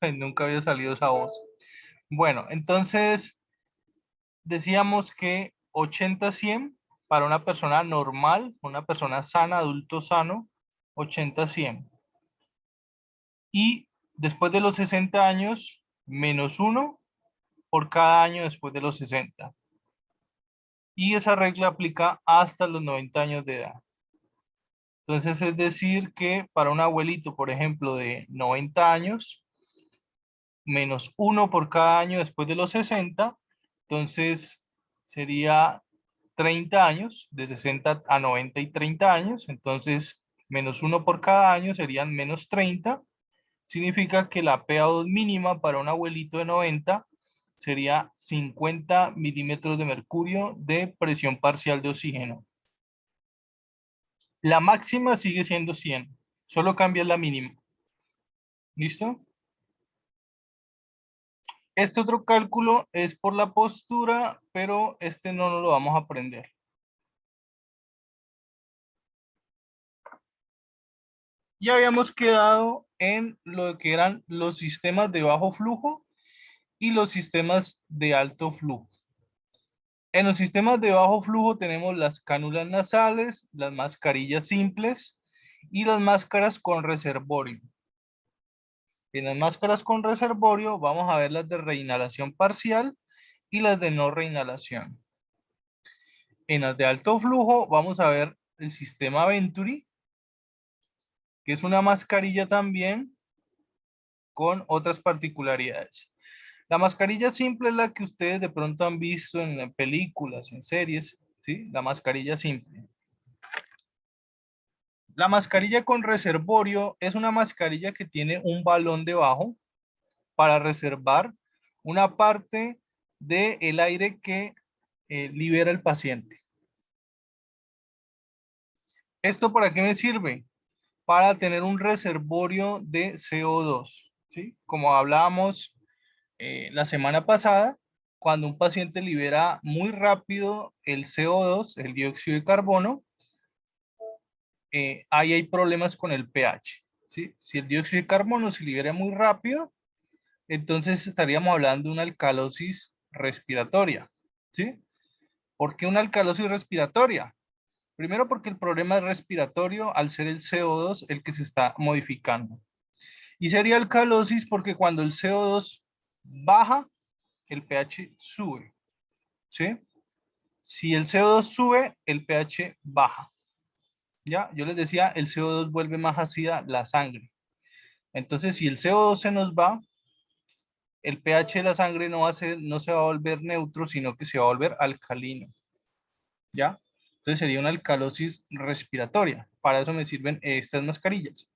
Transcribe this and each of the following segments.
Nunca había salido esa voz. Bueno, entonces decíamos que 80-100 para una persona normal, una persona sana, adulto sano, 80-100. Y después de los 60 años, -1 por cada año después de los 60. Y esa regla aplica hasta los 90 años de edad. Entonces, es decir que para un abuelito, por ejemplo, de 90 años, -1 por cada año después de los 60, entonces sería 30 años, de 60 a 90 y 30 años, entonces -1 por cada año serían -30. Significa que la PA2 mínima para un abuelito de 90 sería 50 milímetros de mercurio de presión parcial de oxígeno. La máxima sigue siendo 100, solo cambia la mínima. ¿Listo? Este otro cálculo es por la postura, pero este no nos lo vamos a aprender. Ya habíamos quedado en lo que eran los sistemas de bajo flujo y los sistemas de alto flujo. En los sistemas de bajo flujo tenemos las cánulas nasales, las mascarillas simples y las máscaras con reservorio. En las máscaras con reservorio vamos a ver las de reinhalación parcial y las de no reinhalación. En las de alto flujo vamos a ver el sistema Venturi, que es una mascarilla también con otras particularidades. La mascarilla simple es la que ustedes de pronto han visto en películas, en series, ¿sí? La mascarilla simple. La mascarilla con reservorio es una mascarilla que tiene un balón debajo para reservar una parte del aire que libera el paciente. ¿Esto para qué me sirve? Para tener un reservorio de CO2, ¿sí? Como hablábamos la semana pasada, cuando un paciente libera muy rápido el CO2, el dióxido de carbono, ahí hay problemas con el pH, ¿sí? Si el dióxido de carbono se libera muy rápido, entonces estaríamos hablando de una alcalosis respiratoria, ¿sí? ¿Por qué una alcalosis respiratoria? Primero porque el problema es respiratorio al ser el CO2 el que se está modificando. Y sería alcalosis porque cuando el CO2 baja, el pH sube, ¿sí? Si el CO2 sube, el pH baja. ¿Ya? Yo les decía, el CO2 vuelve más ácida la sangre. Entonces, si el CO2 se nos va, el pH de la sangre no se va a volver neutro, sino que se va a volver alcalino. ¿Ya? Entonces sería una alcalosis respiratoria. Para eso me sirven estas mascarillas.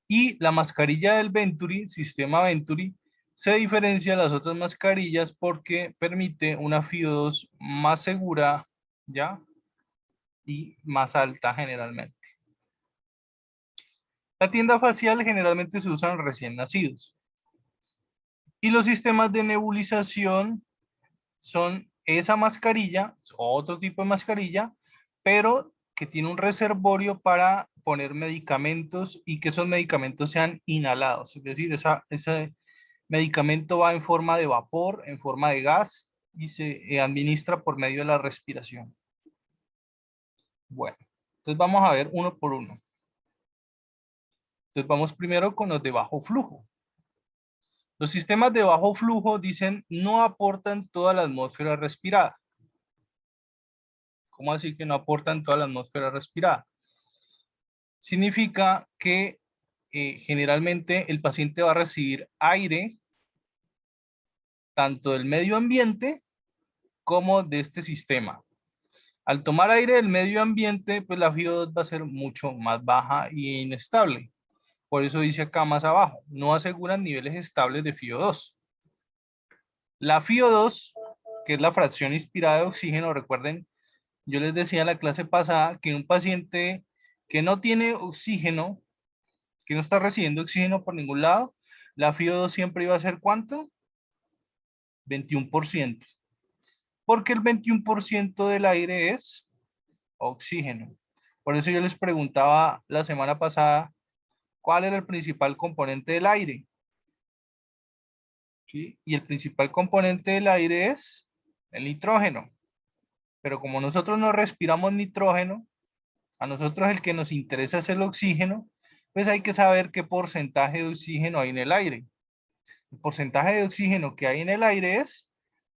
Y la mascarilla del Venturi, sistema Venturi, se diferencia de las otras mascarillas porque permite una FIO2 más segura, ¿ya? Y más alta generalmente. La tienda facial generalmente se usan recién nacidos. Y los sistemas de nebulización son esa mascarilla, otro tipo de mascarilla, pero que tiene un reservorio para poner medicamentos y que esos medicamentos sean inhalados. Es decir, ese medicamento va en forma de vapor, en forma de gas y se administra por medio de la respiración. Bueno, entonces vamos a ver uno por uno. Entonces vamos primero con los de bajo flujo. Los sistemas de bajo flujo dicen no aportan toda la atmósfera respirada. ¿Cómo así que no aportan toda la atmósfera respirada? Significa que generalmente el paciente va a recibir aire tanto del medio ambiente como de este sistema. Al tomar aire del medio ambiente, pues la FIO2 va a ser mucho más baja y inestable. Por eso dice acá más abajo, no aseguran niveles estables de FIO2. La FIO2, que es la fracción inspirada de oxígeno, recuerden, yo les decía en la clase pasada que un paciente que no tiene oxígeno, que no está recibiendo oxígeno por ningún lado, la FIO2 siempre iba a ser ¿cuánto? 21%. Porque el 21% del aire es oxígeno. Por eso yo les preguntaba la semana pasada, ¿cuál era el principal componente del aire? ¿sí? Y el principal componente del aire es el nitrógeno. Pero como nosotros no respiramos nitrógeno, a nosotros el que nos interesa es el oxígeno, pues hay que saber qué porcentaje de oxígeno hay en el aire. El porcentaje de oxígeno que hay en el aire es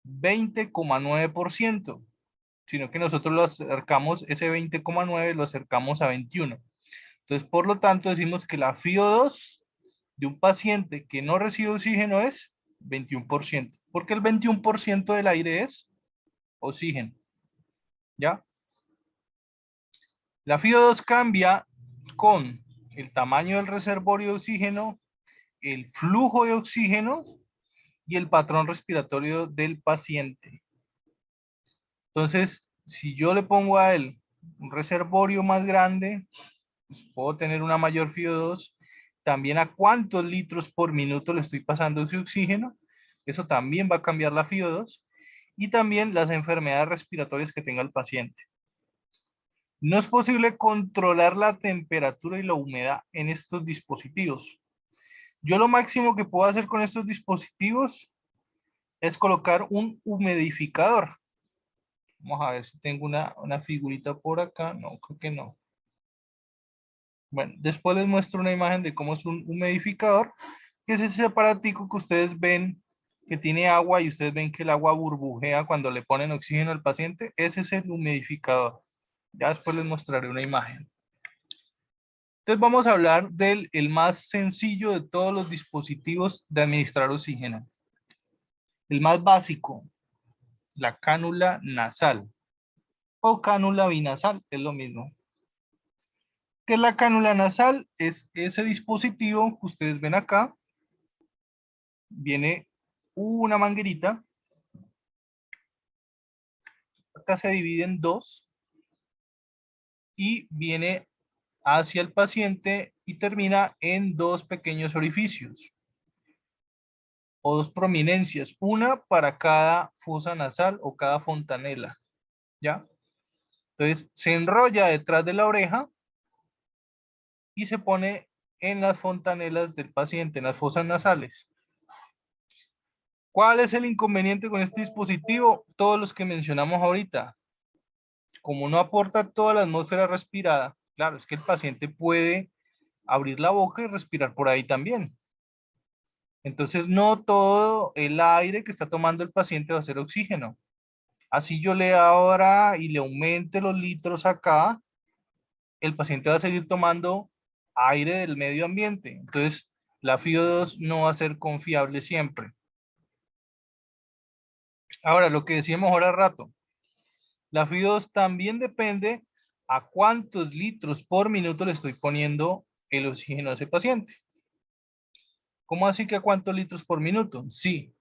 20,9%, sino que nosotros lo acercamos, ese 20,9 lo acercamos a 21. Entonces, por lo tanto, decimos que la FiO2 de un paciente que no recibe oxígeno es 21%, porque el 21% del aire es oxígeno, ¿ya? La FiO2 cambia con el tamaño del reservorio de oxígeno, el flujo de oxígeno y el patrón respiratorio del paciente. Entonces, si yo le pongo a él un reservorio más grande, pues puedo tener una mayor FiO2. También a cuántos litros por minuto le estoy pasando ese oxígeno. Eso también va a cambiar la FiO2. Y también las enfermedades respiratorias que tenga el paciente. No es posible controlar la temperatura y la humedad en estos dispositivos. Yo lo máximo que puedo hacer con estos dispositivos es colocar un humidificador. Vamos a ver si tengo una figurita por acá. No, creo que no. Bueno, después les muestro una imagen de cómo es un humidificador, que es ese aparatico que ustedes ven que tiene agua y ustedes ven que el agua burbujea cuando le ponen oxígeno al paciente. Ese es el humidificador. Ya después les mostraré una imagen. Entonces vamos a hablar del el más sencillo de todos los dispositivos de administrar oxígeno. El más básico, la cánula nasal o cánula binasal, es lo mismo. ¿Qué es la cánula nasal? Es ese dispositivo que ustedes ven acá. Viene una manguerita. Acá se divide en dos y viene hacia el paciente y termina en dos pequeños orificios o dos prominencias, una para cada fosa nasal o cada fontanela, ¿ya? Entonces se enrolla detrás de la oreja y se pone en las fontanelas del paciente, en las fosas nasales. ¿Cuál es el inconveniente con este dispositivo? Todos los que mencionamos ahorita. Como no aporta toda la atmósfera respirada, claro, es que el paciente puede abrir la boca y respirar por ahí también. Entonces, no todo el aire que está tomando el paciente va a ser oxígeno. Así yo le ahora y le aumente los litros acá, el paciente va a seguir tomando aire del medio ambiente. Entonces, la FiO2 no va a ser confiable siempre. Ahora, lo que decíamos ahora rato, la FiO2 también depende a cuántos litros por minuto le estoy poniendo el oxígeno a ese paciente. ¿Cómo así que a cuántos litros por minuto? Sí.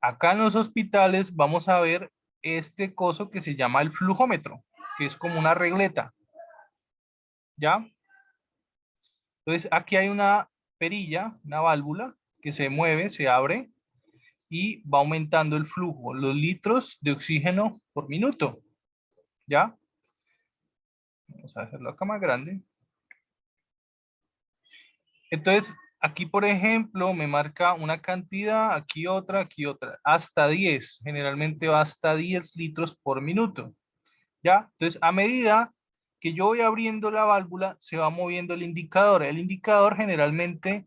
Acá en los hospitales vamos a ver este coso que se llama el flujómetro, que es como una regleta. ¿Ya? Entonces aquí hay una perilla, una válvula que se mueve, se abre y va aumentando el flujo, los litros de oxígeno por minuto. ¿Ya? Vamos a hacerlo acá más grande. Entonces, aquí, por ejemplo, me marca una cantidad, aquí otra, hasta 10. Generalmente va hasta 10 litros por minuto. ¿Ya? Entonces, a medida que yo voy abriendo la válvula, se va moviendo el indicador. El indicador generalmente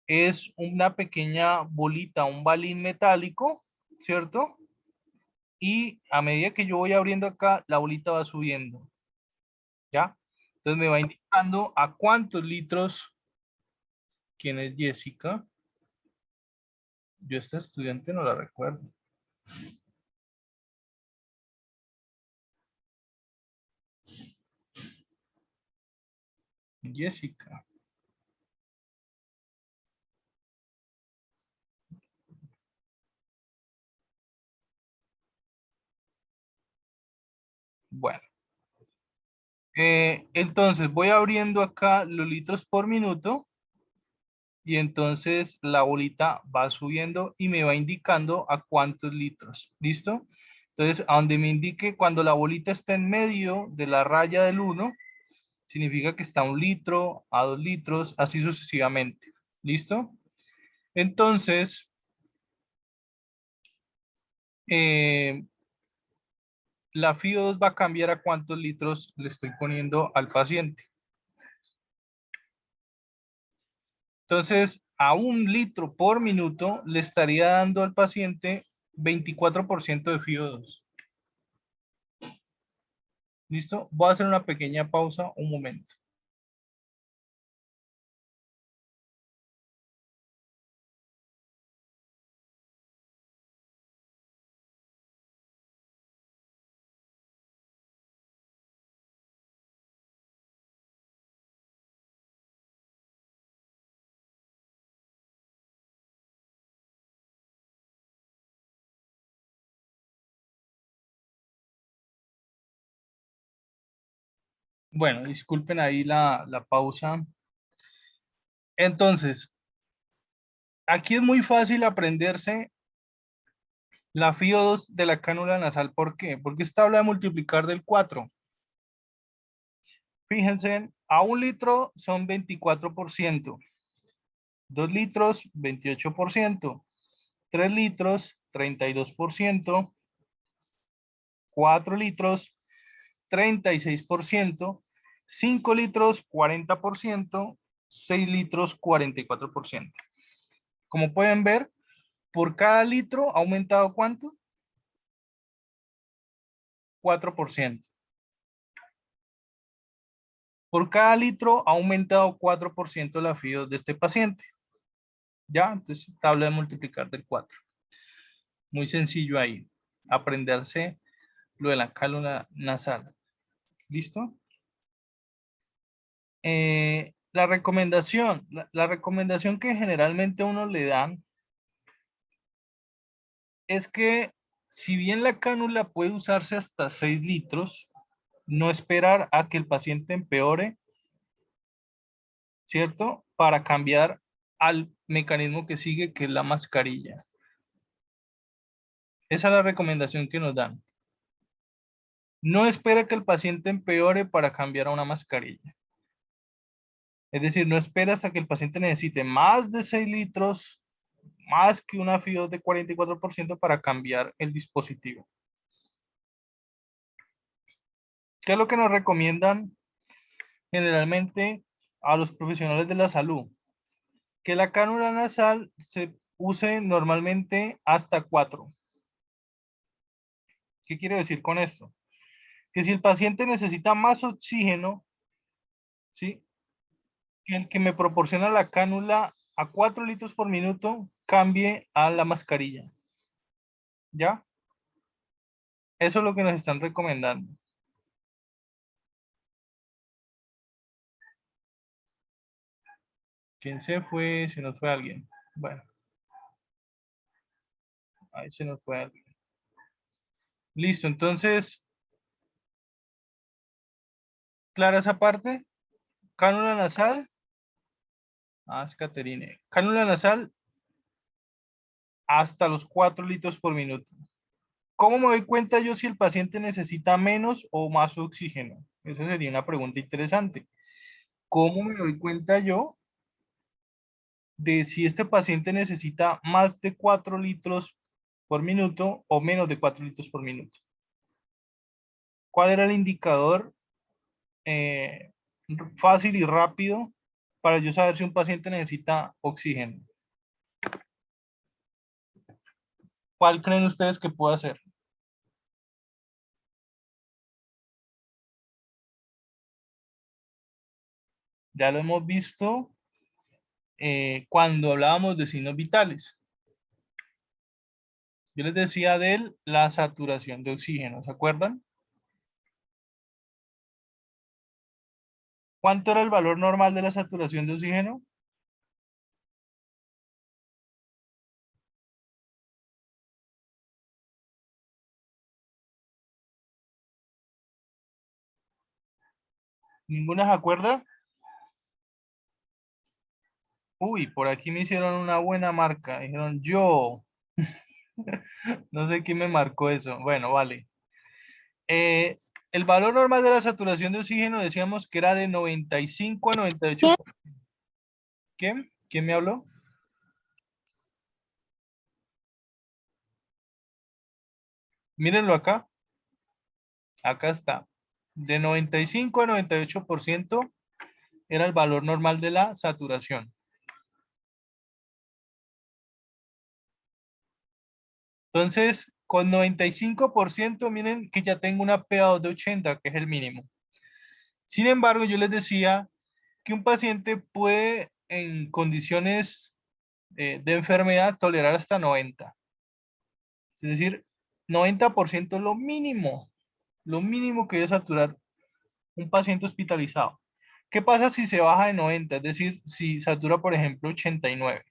es una pequeña bolita, un balín metálico, ¿cierto? Y a medida que yo voy abriendo acá, la bolita va subiendo. ¿Ya? Entonces me va indicando a cuántos litros. ¿Quién es Jessica? Yo esta estudiante no la recuerdo. Jessica. Bueno. Entonces voy abriendo acá los litros por minuto y entonces la bolita va subiendo y me va indicando a cuántos litros. ¿Listo? Entonces, a donde me indique cuando la bolita está en medio de la raya del 1, significa que está a 1 litro, a 2 litros, así sucesivamente. ¿Listo? Entonces, la FIO2 va a cambiar a cuántos litros le estoy poniendo al paciente. Entonces, a 1 litro por minuto le estaría dando al paciente 24% de FIO2. ¿Listo? Voy a hacer una pequeña pausa, un momento. Bueno, disculpen ahí la pausa. Entonces, aquí es muy fácil aprenderse la FIO2 de la cánula nasal. ¿Por qué? Porque esta habla de multiplicar del 4. Fíjense, a 1 litro son 24%. 2 litros, 28%. 3 litros, 32%. 4 litros, 36%. 5 litros, 40%. 6 litros, 44%. Como pueden ver, por cada litro ha aumentado ¿cuánto? 4%. Por cada litro ha aumentado 4% la FIO de este paciente. ¿Ya? Entonces, tabla de multiplicar del 4. Muy sencillo ahí. Aprenderse lo de la cálula nasal. ¿Listo? La recomendación. La recomendación que generalmente a uno le dan es que si bien la cánula puede usarse hasta 6 litros, no esperar a que el paciente empeore, ¿cierto? Para cambiar al mecanismo que sigue, que es la mascarilla. Esa es la recomendación que nos dan. No espere que el paciente empeore para cambiar a una mascarilla. Es decir, no espere hasta que el paciente necesite más de 6 litros, más que una FIO de 44% para cambiar el dispositivo. ¿Qué es lo que nos recomiendan generalmente a los profesionales de la salud? Que la cánula nasal se use normalmente hasta 4. ¿Qué quiere decir con esto? Que si el paciente necesita más oxígeno, ¿sí? Que el que me proporciona la cánula a 4 litros por minuto cambie a la mascarilla. ¿Ya? Eso es lo que nos están recomendando. ¿Quién se fue? Se nos fue alguien. Bueno, ahí se nos fue alguien. Listo, entonces, ¿clara esa parte? Cánula nasal. Ah, es Caterine. Cánula nasal hasta los 4 litros por minuto. ¿Cómo me doy cuenta yo si el paciente necesita menos o más oxígeno? Esa sería una pregunta interesante. ¿Cómo me doy cuenta yo de si este paciente necesita más de 4 litros por minuto o menos de 4 litros por minuto? ¿Cuál era el indicador eh, fácil y rápido para yo saber si un paciente necesita oxígeno? ¿Cuál creen ustedes que puede hacer? Ya lo hemos visto cuando hablábamos de signos vitales. Yo les decía de la saturación de oxígeno, ¿se acuerdan? ¿Cuánto era el valor normal de la saturación de oxígeno? ¿Ninguna se acuerda? Uy, por aquí me hicieron una buena marca. Dijeron yo. No sé quién me marcó eso. Bueno, vale. Eh, el valor normal de la saturación de oxígeno decíamos que era de 95 a 98. ¿Quién? ¿Quién me habló? Mírenlo acá. Acá está. De 95 a 98% era el valor normal de la saturación. Entonces, con 95%, miren que ya tengo una PA2 de 80, que es el mínimo. Sin embargo, yo les decía que un paciente puede, en condiciones de enfermedad, tolerar hasta 90. Es decir, 90% es lo mínimo que debe saturar un paciente hospitalizado. ¿Qué pasa si se baja de 90? Es decir, si satura, por ejemplo, 89.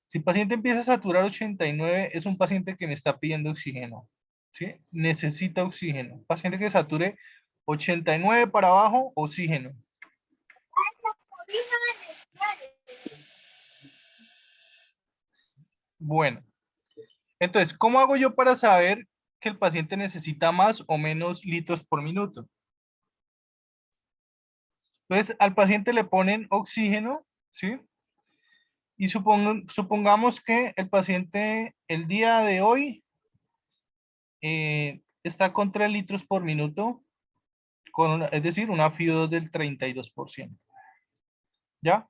Si el paciente empieza a saturar 89, es un paciente que me está pidiendo oxígeno, ¿sí? Necesita oxígeno. Paciente que sature 89 para abajo, oxígeno. Bueno, entonces, ¿cómo hago yo para saber que el paciente necesita más o menos litros por minuto? Entonces, al paciente le ponen oxígeno, ¿sí? Y supongamos que el paciente el día de hoy está con 3 litros por minuto, es decir, una FIO2 del 32%. ¿Ya?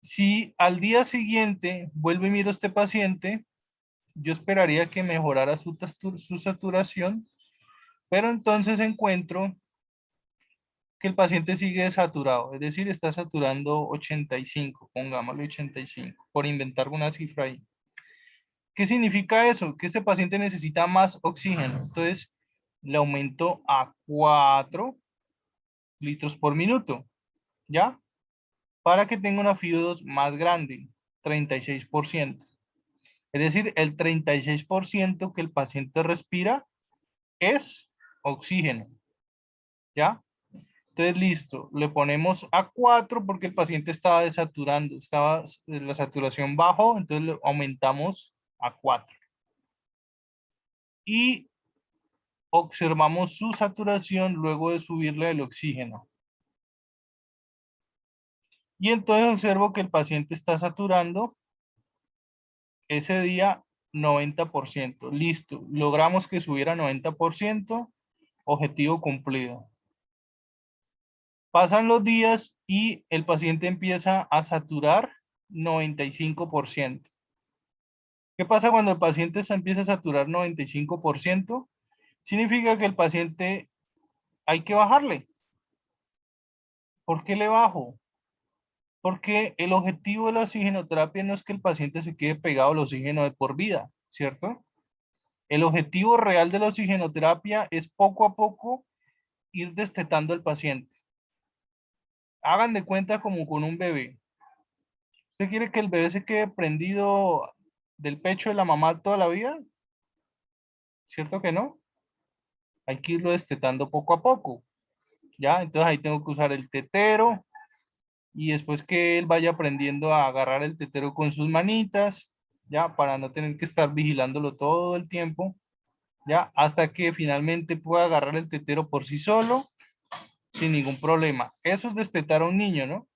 Si al día siguiente vuelvo y miro a este paciente, yo esperaría que mejorara su saturación, pero entonces encuentro que el paciente sigue saturado, es decir, está saturando 85, pongámosle 85, por inventar una cifra ahí. ¿Qué significa eso? Que este paciente necesita más oxígeno. Entonces, le aumento a 4 litros por minuto, ¿ya? Para que tenga una FIO2 más grande, 36%. Es decir, el 36% que el paciente respira es oxígeno, ¿ya? Entonces, listo, le ponemos a 4 porque el paciente estaba desaturando, estaba la saturación bajo, entonces le aumentamos a 4. Y observamos su saturación luego de subirle el oxígeno. Y entonces observo que el paciente está saturando ese día 90%. Listo, logramos que subiera 90%, objetivo cumplido. Pasan los días y el paciente empieza a saturar 95%. ¿Qué pasa cuando el paciente se empieza a saturar 95%? Significa que el paciente hay que bajarle. ¿Por qué le bajo? Porque el objetivo de la oxigenoterapia no es que el paciente se quede pegado al oxígeno de por vida, ¿cierto? El objetivo real de la oxigenoterapia es poco a poco ir destetando al paciente. Hagan de cuenta como con un bebé. ¿Usted quiere que el bebé se quede prendido del pecho de la mamá toda la vida? ¿Cierto que no? Hay que irlo destetando poco a poco, ¿ya? Entonces ahí tengo que usar el tetero y después que él vaya aprendiendo a agarrar el tetero con sus manitas, ¿ya? Para no tener que estar vigilándolo todo el tiempo, ¿ya? Hasta que finalmente pueda agarrar el tetero por sí solo, sin ningún problema. Eso es destetar a un niño, ¿no?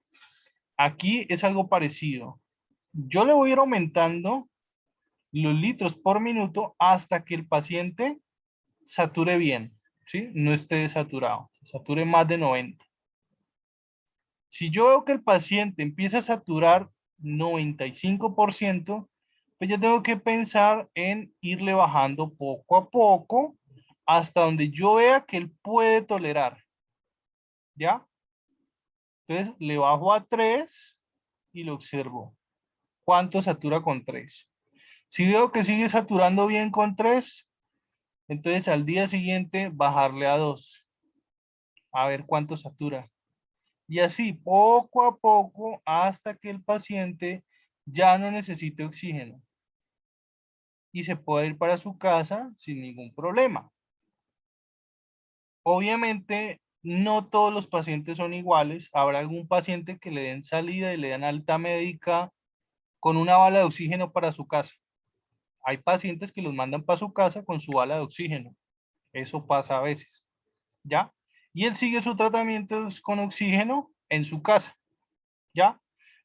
Aquí es algo parecido. Yo le voy a ir aumentando los litros por minuto hasta que el paciente sature bien, ¿sí? No esté saturado, sature más de 90. Si yo veo que el paciente empieza a saturar 95%, pues ya tengo que pensar en irle bajando poco a poco hasta donde yo vea que él puede tolerar, ¿ya? Entonces le bajo a 3 y lo observo. ¿Cuánto satura con 3? Si veo que sigue saturando bien con 3, entonces al día siguiente bajarle a 2. A ver cuánto satura. Y así poco a poco hasta que el paciente ya no necesite oxígeno y se puede ir para su casa sin ningún problema. Obviamente, no todos los pacientes son iguales. Habrá algún paciente que le den salida y le dan alta médica con una bala de oxígeno para su casa. Hay pacientes que los mandan para su casa con su bala de oxígeno. Eso pasa a veces, ¿ya? Y él sigue su tratamiento con oxígeno en su casa, ¿ya?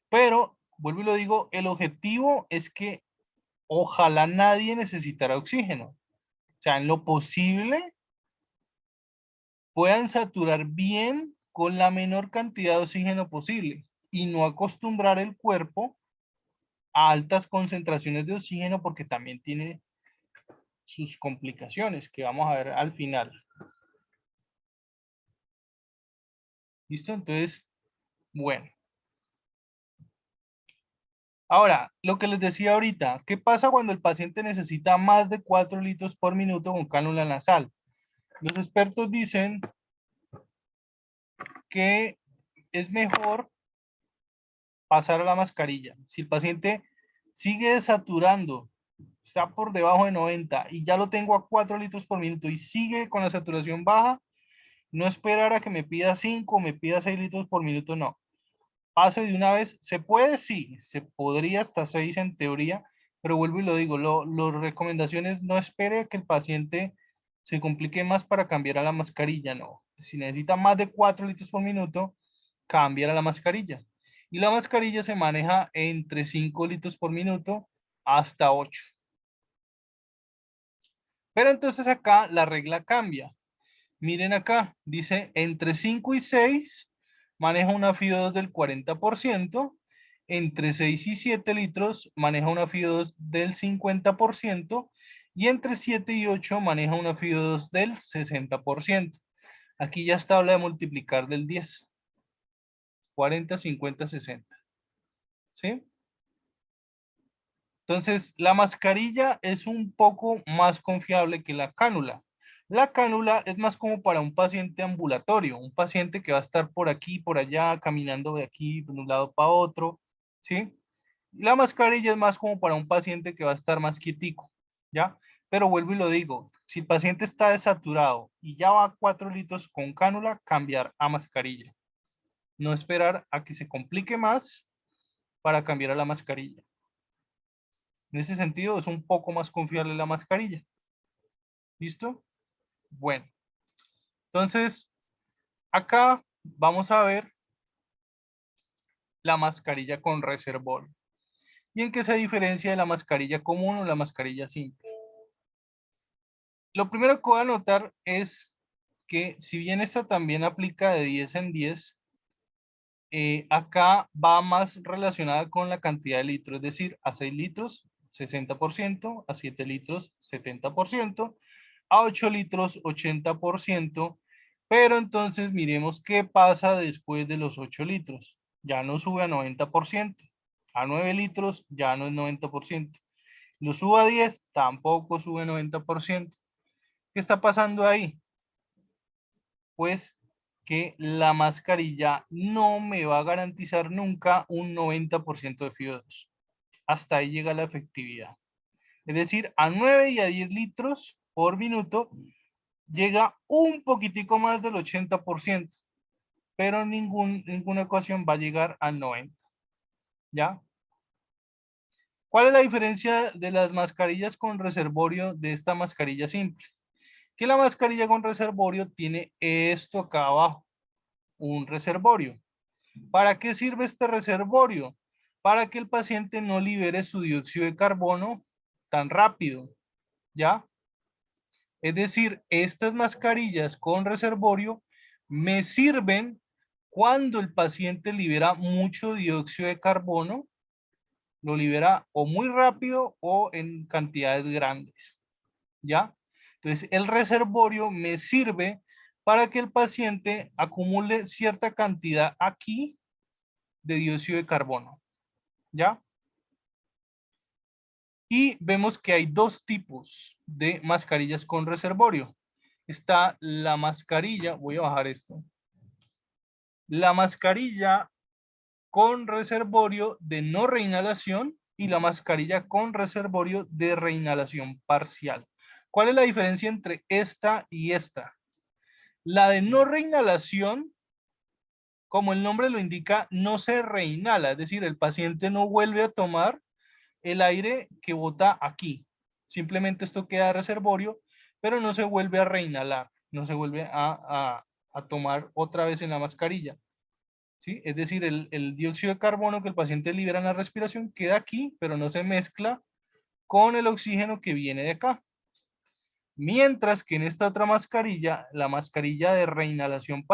Pero, vuelvo y lo digo, el objetivo es que ojalá nadie necesitara oxígeno. sea, en lo posible, puedan saturar bien con la menor cantidad de oxígeno posible y no acostumbrar el cuerpo a altas concentraciones de oxígeno porque también tiene sus complicaciones que vamos a ver al final. ¿Listo? Entonces, bueno. Ahora, lo que les decía ahorita, ¿qué pasa cuando el paciente necesita más de 4 litros por minuto con cánula nasal? Los expertos dicen que es mejor pasar a la mascarilla. Si el paciente sigue saturando, está por debajo de 90 y ya lo tengo a 4 litros por minuto y sigue con la saturación baja, no esperar a que me pida 5 o me pida 6 litros por minuto, no. Pase de una vez, se puede, sí, se podría hasta 6 en teoría, pero vuelvo y lo digo, las recomendaciones no espere a que el paciente se complique más para cambiar a la mascarilla, no. Si necesita más de 4 litros por minuto, cambiar a la mascarilla. Y la mascarilla se maneja entre 5 litros por minuto hasta 8. Pero entonces acá la regla cambia. Miren acá, dice entre 5 y 6 maneja una FIO2 del 40%, entre 6 y 7 litros maneja una FIO2 del 50% y entre 7 y 8 maneja una FIO2 del 60%. Aquí ya está habla de multiplicar del 10. 40, 50, 60. ¿Sí? Entonces, la mascarilla es un poco más confiable que la cánula. La cánula es más como para un paciente ambulatorio, un paciente que va a estar por aquí, por allá, caminando de aquí, de un lado para otro, ¿sí? La mascarilla es más como para un paciente que va a estar más quietico, ¿ya? Pero vuelvo y lo digo, si el paciente está desaturado y ya va a 4 litros con cánula, cambiar a mascarilla. No esperar a que se complique más para cambiar a la mascarilla. En ese sentido, es un poco más confiable la mascarilla. ¿Listo? Bueno, entonces, acá vamos a ver la mascarilla con reservorio. ¿Y en qué se diferencia de la mascarilla común o la mascarilla simple? Lo primero que voy a notar es que si bien esta también aplica de 10 en 10, acá va más relacionada con la cantidad de litros, es decir, a 6 litros, 60%, a 7 litros, 70%, a 8 litros, 80%, pero entonces miremos qué pasa después de los 8 litros. Ya no sube a 90%, a 9 litros ya no es 90%, lo subo a 10, tampoco sube 90%. ¿Qué está pasando ahí? Pues que la mascarilla no me va a garantizar nunca un 90% de FIO2. Hasta ahí llega la efectividad. Es decir, a 9 y a 10 litros por minuto llega un poquitico más del 80%, pero ninguna ecuación va a llegar al 90%. ¿Ya? ¿Cuál es la diferencia de las mascarillas con reservorio de esta mascarilla simple? Que la mascarilla con reservorio tiene esto acá abajo, un reservorio. ¿Para qué sirve este reservorio? Para que el paciente no libere su dióxido de carbono tan rápido, ¿ya? Es decir, estas mascarillas con reservorio me sirven cuando el paciente libera mucho dióxido de carbono, lo libera o muy rápido o en cantidades grandes, ¿ya? Entonces, el reservorio me sirve para que el paciente acumule cierta cantidad aquí de dióxido de carbono, ¿ya? Y vemos que hay dos tipos de mascarillas con reservorio. Está la mascarilla, voy a bajar esto, la mascarilla con reservorio de no reinhalación y la mascarilla con reservorio de reinhalación parcial. ¿Cuál es la diferencia entre esta y esta? La de no reinhalación, como el nombre lo indica, no se reinhala, es decir, el paciente no vuelve a tomar el aire que bota aquí. Simplemente esto queda reservorio, pero no se vuelve a reinhalar, no se vuelve a tomar otra vez en la mascarilla. ¿Sí? Es decir, el dióxido de carbono que el paciente libera en la respiración queda aquí, pero no se mezcla con el oxígeno que viene de acá. Mientras que en esta otra mascarilla, la mascarilla de reinhalación